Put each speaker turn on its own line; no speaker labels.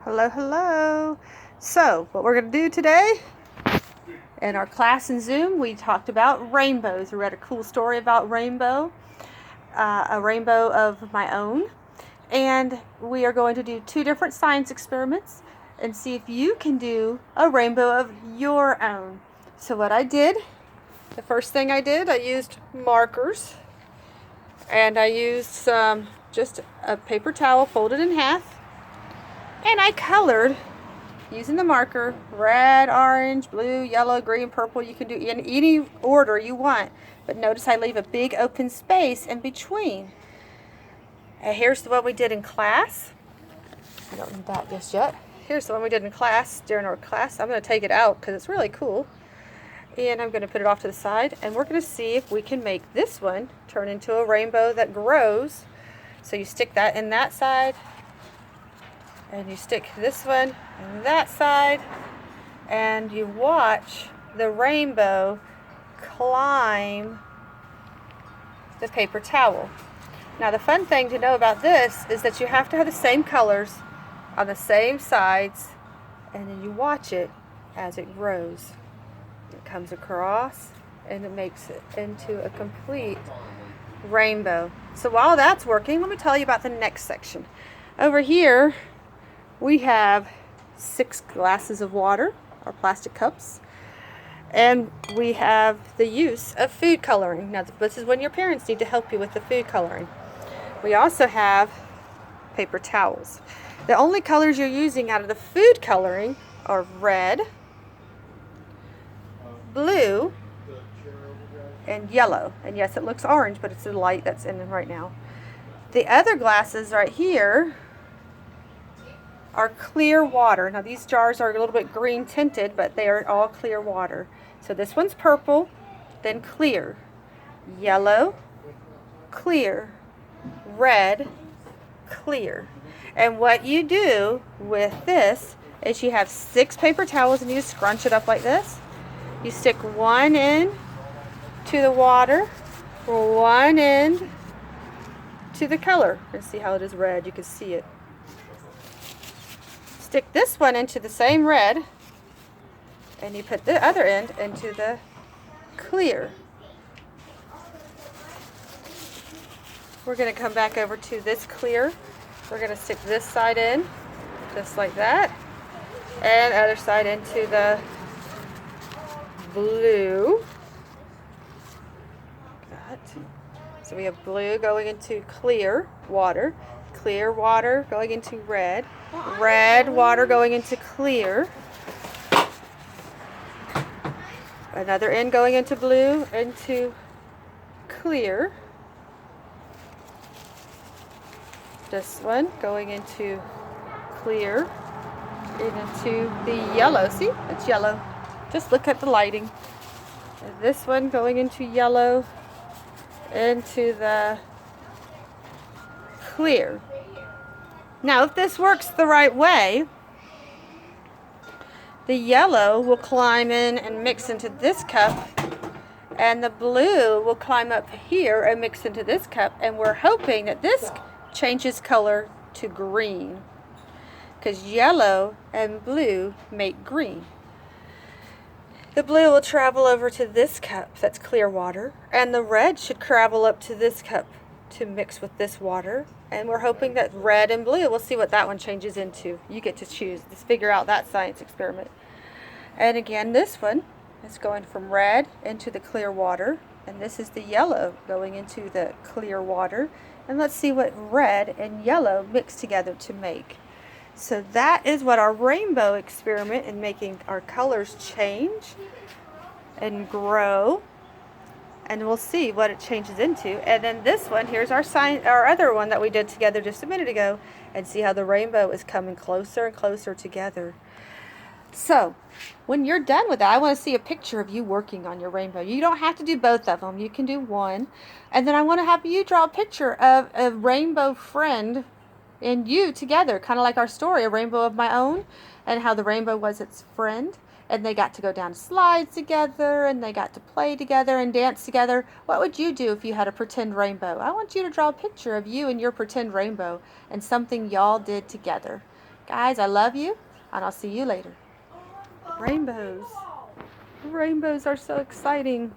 Hello, hello. So, what we're going to do today in our class in Zoom, we talked about rainbows. We read a cool story about a rainbow of my own. And we are going to do two different science experiments and see if you can do a rainbow of your own. So, what I did, the first thing I did, I used markers and I used just a paper towel folded in half, and I colored using the marker red, orange, blue, yellow, green, purple. You can do in any order you want, but notice I leave a big open space in between. And here's the one we did in class. I don't need that just yet. Here's the one we did in class during our class. I'm going to take it out because it's really cool, and I'm going to put it off to the side, and we're going to see if we can make this one turn into a rainbow that grows. So you stick that in that side, and you stick this one in that side, and you watch the rainbow climb the paper towel. Now, the fun thing to know about this is that you have to have the same colors on the same sides, and then you watch it as it grows. It comes across and it makes it into a complete rainbow. So while that's working, let me tell you about the next section. Over here we have 6 glasses of water, or plastic cups, and we have the use of food coloring. Now, this is when your parents need to help you with the food coloring. We also have paper towels. The only colors you're using out of the food coloring are red, blue, and yellow. And yes, it looks orange, but it's the light that's in them right now. The other glasses right here are clear water. Now, these jars are a little bit green tinted, but they are all clear water. So this one's purple, then clear, yellow, clear, red, clear. And what you do with this is you have 6 paper towels, and you scrunch it up like this. You stick one end to the water, one end to the color. And see how it is red, you can see it. Stick this one into the same red, and you put the other end into the clear. We're going to come back over to this clear. We're going to stick this side in, just like that, and other side into the blue. So we have blue going into clear water going into red, red water going into clear, another end going into blue, into clear, this one going into clear, and into the yellow. See, it's yellow. Just look at the lighting. And this one going into yellow, into the clear. Now, if this works the right way, the yellow will climb in and mix into this cup, and the blue will climb up here and mix into this cup, and we're hoping that this changes color to green, because yellow and blue make green. The blue will travel over to this cup that's clear water, and the red should travel up to this cup to mix with this water, and we're hoping that red and blue, we'll see what that one changes into. You get to choose. Just figure out that science experiment. And again, this one is going from red into the clear water, and this is the yellow going into the clear water, and let's see what red and yellow mix together to make. So that is what our rainbow experiment in making our colors change and grow, and we'll see what it changes into. And then this one, here's our other one that we did together just a minute ago, and see how the rainbow is coming closer and closer together. So when you're done with that, I want to see a picture of you working on your rainbow. You don't have to do both of them. You can do one. And then I want to have you draw a picture of a rainbow friend and you together, kind of like our story, A Rainbow of My Own, and how the rainbow was its friend, and they got to go down slides together, and they got to play together and dance together. What would you do if you had a pretend rainbow? I want you to draw a picture of you and your pretend rainbow and something y'all did together. Guys, I love you, and I'll see you later. Rainbows. Rainbows are so exciting.